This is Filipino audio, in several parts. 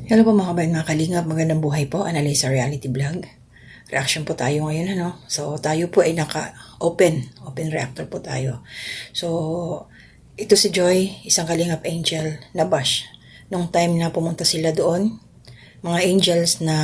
Hello po mga kabayan, mga kalingap, magandang buhay po, Analisa Reality Vlog. Reaction po tayo ngayon, ano? So, tayo po ay open reactor po tayo. So, ito si Joy, isang kalingap angel na bash. Nung time na pumunta sila doon, mga angels na,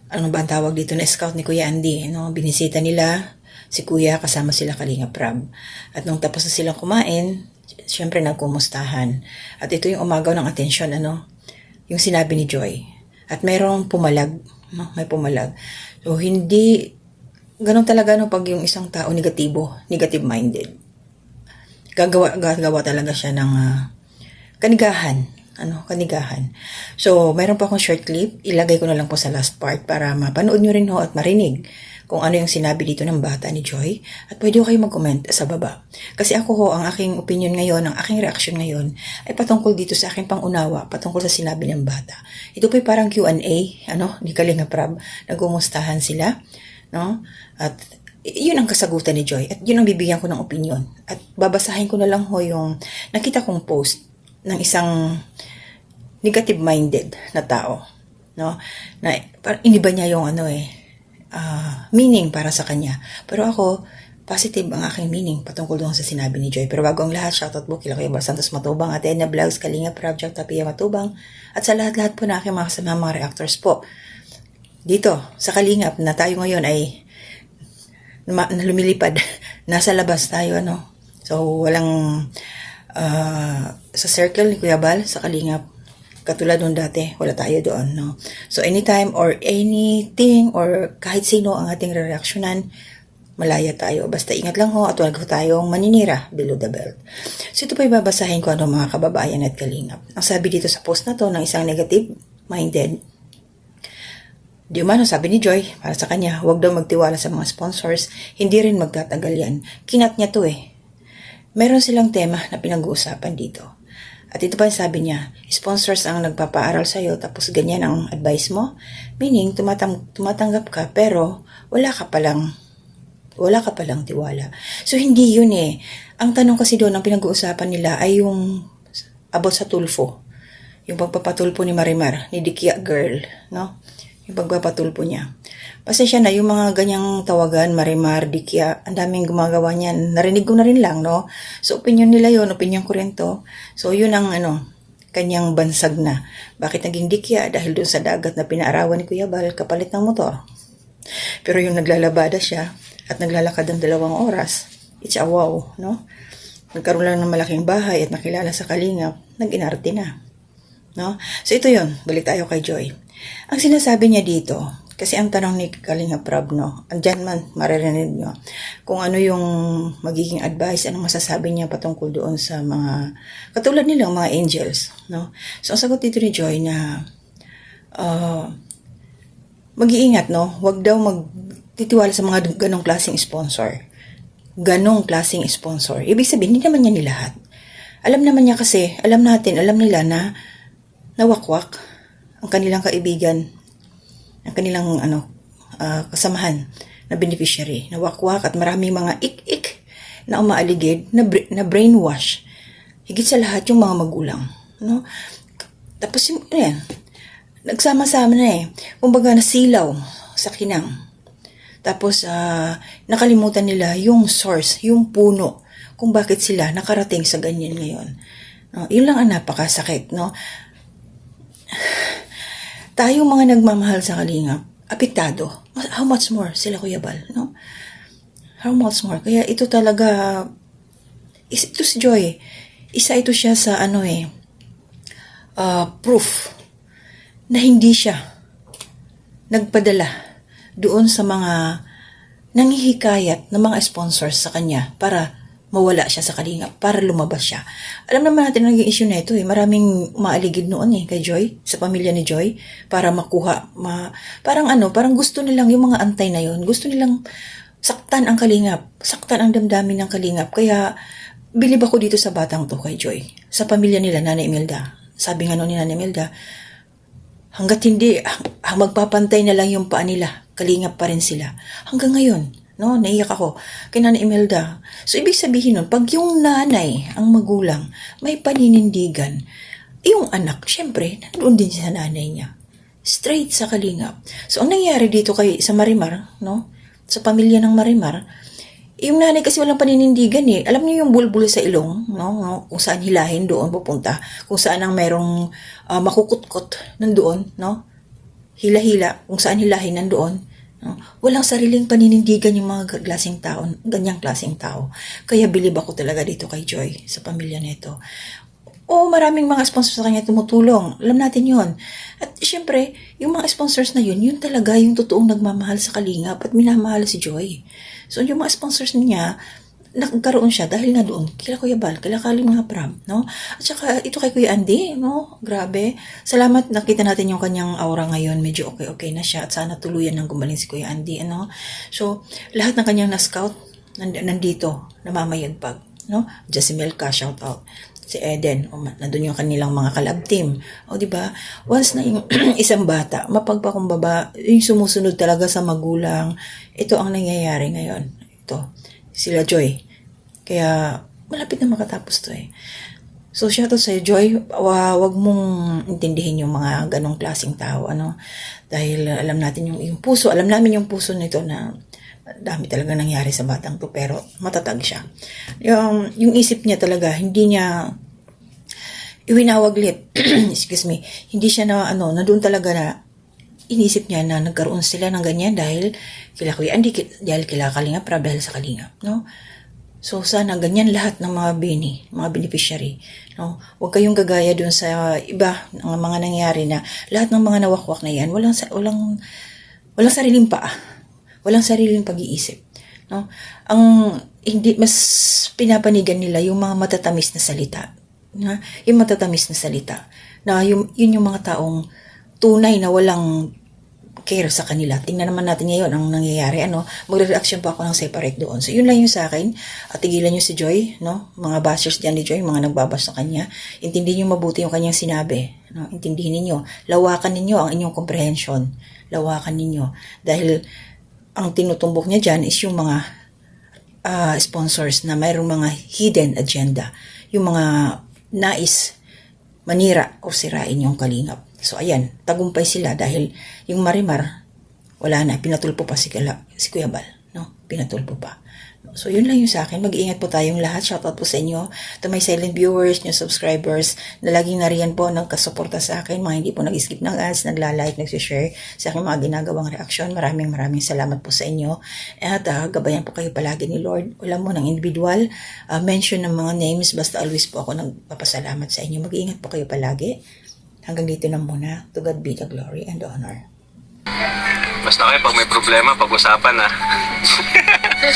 ano ba ang tawag dito, na scout ni Kuya Andy, no? Binisita nila si Kuya, kasama sila kalingap Rab. At nung tapos na silang kumain, syempre nagkumustahan. At ito yung umagaw ng atensyon, ano? Yung sinabi ni Joy. At mayroong pumalag. No? May pumalag. So, hindi, ganun talaga no, pag yung isang tao negative-minded. Gagawa talaga siya ng kanigahan. Kanigahan. So, mayroon pa akong short clip. Ilagay ko na lang po sa last part para mapanood nyo rin ho at marinig kung ano yung sinabi dito ng bata ni Joy. At pwede ko kayo mag-comment sa baba. Kasi ako ho, ang aking opinion ngayon, ang aking reaction ngayon, ay patungkol dito sa aking pangunawa, patungkol sa sinabi ng bata. Ito po'y parang Q&A, ni Kalinga Prab. Nagumustahan sila, no? At yun ang kasagutan ni Joy. At yun ang bibigyan ko ng opinion. At babasahin ko na lang ho yung nakita kong post ng isang negative-minded na tao, no? Na parang iniba niya yung meaning para sa kanya. Pero ako, positive ang aking meaning patungkol doon sa sinabi ni Joy. Pero bago ang lahat, shoutout po kila Kuya Bal Santos Matubang, Ate Edna Vlogs, Kalinga Project, Tapia Matubang, at sa lahat-lahat po na aking mga kasama mga reactors po. Dito, sa Kalingap na tayo ngayon ay lumilipad. Nasa labas tayo, So, walang sa circle ni Kuya Bal, sa Kalingap, katulad nung dati, wala tayo doon, no? So, anytime or anything or kahit sino ang ating reaksyonan, malaya tayo. Basta ingat lang ho at huwag tayong maninira below the belt. So, ito pa ibabasahin ko mga kababayan at kalingap. Ang sabi dito sa post na to ng isang negative-minded, di umano, sabi ni Joy, para sa kanya, huwag daw magtiwala sa mga sponsors, hindi rin magtatagal yan. Kinat niya to Meron silang tema na pinag-uusapan dito. At ito pa yung sabi niya, sponsors ang nagpapaaral sa'yo tapos ganyan ang advice mo. Meaning, tumatanggap ka pero wala ka palang tiwala. So, hindi yun Ang tanong kasi doon, ang pinag-uusapan nila ay yung about sa tulfo. Yung pagpapatulpo ni Marimar, ni Dikia Girl, no? Yung pagpapatulpo niya. Pasensya na, yung mga ganyang tawagan, Marimar, Dikia, ang daming gumagawa niyan. Narinig ko na rin lang, no? So, opinion nila yun, opinion ko rin to. So, yun ang, kanyang bansag na. Bakit naging Dikia? Dahil doon sa dagat na pinaarawan ni Kuya Bal, kapalit ng motor. Pero yung naglalabada siya, at naglalakad ng 2 oras, it's a wow, no? Nagkaroon lang ng malaking bahay at nakilala sa Kalingap, nag-inarte na. No? So, ito yun. Balik tayo kay Joy. Ang sinasabi niya dito, kasi ang tanong ni Kalinga Prab, andyan man, maririnig nyo, kung ano yung magiging advice, anong masasabi niya patungkol doon sa mga, katulad nilang mga angels, no? So, ang sagot dito ni Joy na, mag-iingat, no? Huwag daw magtitiwala sa mga ganong klaseng sponsor. Ganong klaseng sponsor. Ibig sabihin, hindi naman niya nilahat. Alam naman niya kasi, alam nila na nawakwak ang kanilang kaibigan, ang kanilang kasamahan na beneficiary, nawakwak at maraming mga ik-ik na umaaligid, na brainwash. Higit sa lahat yung mga magulang, no? Tapos nagsama-sama na kumbaga nasilaw sa kinang. Tapos nakalimutan nila yung source, yung puno, kung bakit sila nakarating sa ganyan ngayon. Yun lang ang napakasakit, no? Tayong mga nagmamahal sa Kalingap, apektado. How much more sila Kuya Bal, no? How much more? Kaya ito talaga, ito si Joy, isa ito siya sa proof na hindi siya nagpadala doon sa mga nanghihikayat ng mga sponsors sa kanya para mawala siya sa Kalingap, para lumabas siya. Alam naman natin na naging issue na ito maraming maaligid noon kay Joy, sa pamilya ni Joy, para makuha, parang gusto nilang yung mga antay na yon, gusto nilang saktan ang Kalingap, saktan ang damdamin ng Kalingap. Kaya, bilib ako dito sa batang to kay Joy, sa pamilya nila, Nanay Imelda. Sabi nga noon ni Nanay Imelda, hanggat hindi, magpapantay na lang yung paa nila, Kalingap pa rin sila. Hanggang ngayon, no, naiyak ako kay Nanay Imelda. So, ibig sabihin nun, pag yung nanay, ang magulang, may paninindigan, yung anak, syempre, nandoon din sa nanay niya. Straight sa Kalingap. So, ang nangyari dito sa Marimar, no? Sa pamilya ng Marimar, yung nanay kasi walang paninindigan eh. Alam niyo yung bulbul sa ilong, no? Kung saan hilahin doon pupunta. Kung saan ang merong makukutkot nandoon, no? Hila-hila, kung saan hilahin nandoon. No? Walang sariling paninindigan yung mga klaseng tao, ganyang klaseng tao. Kaya bilib ako talaga dito kay Joy, sa pamilya nito. O maraming mga sponsors sa kanya tumutulong. Alam natin yon. At syempre, yung mga sponsors na yun talaga yung totoong nagmamahal sa Kalingap at minamahal si Joy. So yung mga sponsors niya, nagkaroon siya dahil nga doon, kila Kuya Bal, kila Kaling mga Pram, no? At saka ito kay Kuya Andy, no? Grabe. Salamat, nakita natin yung kanyang aura ngayon, medyo okay na siya at sana tuluyan nang gumaling si Kuya Andy, ano? So, lahat ng kanyang na-scout, nandito, namamayagpag, no? Jacimelka, shout out. Si Eden, nandun yung kanilang mga kalab team. O, di ba? Once na yung isang bata, mapagpakumbaba, yung sumusunod talaga sa magulang, ito ang nangyayari ngayon. Ito, sila Joy. Kaya, malapit na makatapos to eh. So, shoutout sa'yo, Joy. Wag mong intindihin yung mga ganong klaseng tao, ano? Dahil alam natin yung puso, alam namin yung puso nito na dami talaga nangyari sa batang to, pero matatag siya. Yung isip niya talaga, hindi niya iwinawaglit. Excuse me. Hindi siya na, na doon talaga na inisip niya na nagkaroon sila ng ganyan dahil kila Kuya Andy, dahil kila Kalingap, dahil sa Kalingap, no? So, sana ganyan lahat ng mga mga beneficiary, no? Huwag kayong gagaya doon sa iba ng mga nangyari na lahat ng mga nawakwak na yan, walang sariling paa. Walang sariling pag-iisip, no? Ang hindi mas pinapanigan nila yung mga matatamis na salita, na yung matatamis na salita, na yun yung mga taong tunay na walang care sa kanila. Tingnan naman natin ngayon ang nangyayari, magre-reaction pa ako ng separate doon. So, yun lang yung sa akin. At tigilan nyo si Joy, no? Mga bashers dyan ni Joy, mga nagbabas sa kanya. Intindihin nyo mabuti yung kanyang sinabi, no? Intindihin ninyo. Lawakan ninyo ang inyong comprehension. Lawakan ninyo. Dahil ang tinutumbok niya dyan is yung mga sponsors na mayroong mga hidden agenda. Yung mga nais manira o sirain yung Kalingap. So, ayan, tagumpay sila dahil yung Marimar, wala na, pinatulpo pa si Kuya Bal, no? Pinatulpo pa. So, yun lang yung sa akin. Mag-iingat po tayong lahat. Shoutout po sa inyo. To my silent viewers, new subscribers, na laging nariyan po nagkasuporta sa akin. Mga hindi po nag-skip ng ads, nagla-like, nag-share sa aking mga ginagawang reaksyon. Maraming salamat po sa inyo. At gabayan po kayo palagi ni Lord. Wala mo ng individual. Mention ng mga names. Basta always po ako nagpapasalamat sa inyo. Mag-iingat po kayo palagi. Hanggang dito na muna. To God be the glory and honor. Basta kayo, pag may problema, pag-usapan na.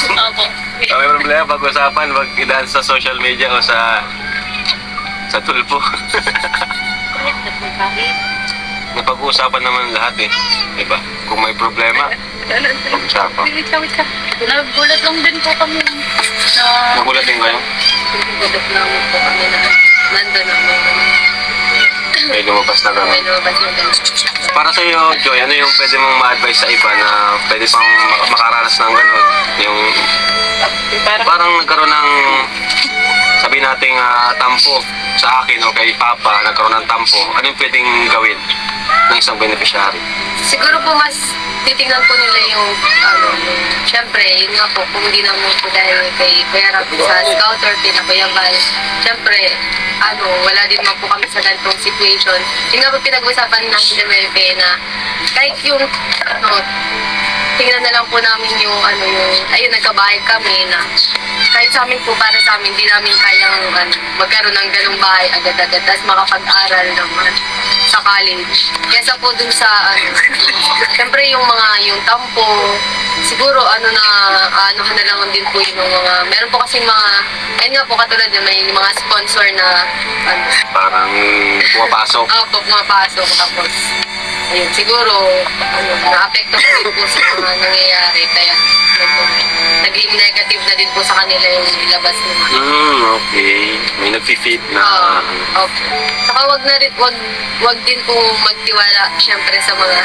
Opo. Pag may problema, pag-usapan, wag idaan sa social media o sa tulpo. Napag-uusapan naman lahat eh. Diba? Kung may problema, pag-usapan. Wait ka. Nagulat lang din po kami. Nagulat din kayo? Nagulat lang po kami na nandun naman. May lumabas na May gano'n. lumabas yung gano'n. Para sa iyo, Joy, ano yung pwede mong ma-advise sa iba na pwede pang makaranas ng gano'n? Yung parang nagkaroon ng, sabi nating tampo sa akin o kay Papa, nagkaroon ng tampo. Ano yung pwedeng gawin ng isang beneficiary? Siguro po mas titingnan po nila yung, syempre, yun nga po, kung hindi naman po dahil kay Kuya Rab sa scouter, kina Kuya Val, syempre, wala din naman po kami sa ganitong situation. Yun nga po pinag-usapan natin ni Melpe na kahit yung, tingnan na lang po namin yung, ayun, nagkabahay kami na kahit sa amin po, para sa amin, hindi namin kayang magkaroon ng ganung bahay agad-agad, tapos makapag-aral naman sa college. Kesa po dun sa, syempre yung yung tampo, siguro, anuhan na lang din po yung mga, meron po kasing mga, ayun nga po, katulad yun, may mga sponsor na, Parang pumapasok. pumapasok, tapos, ayun, siguro, na-apekto po din po sa mga nangyayari, kaya, naging negative na din po sa kanila yung ilabas nila. Okay. May nag-feed na. Okay. Saka wag din po magtiwala syempre sa mga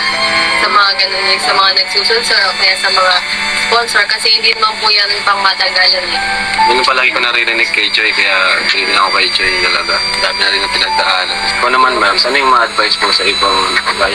ganun, sa mga nagsusunsor o kaya sa mga sponsor kasi hindi naman po yan pang matagalan eh. Yun yung palagi ko naririnig kay Joy, kaya tingin ako kay Joy talaga. Dami na rin ang pinagdaanan. Ikaw naman Labs, ano yung ma-advise mo sa ibang gaya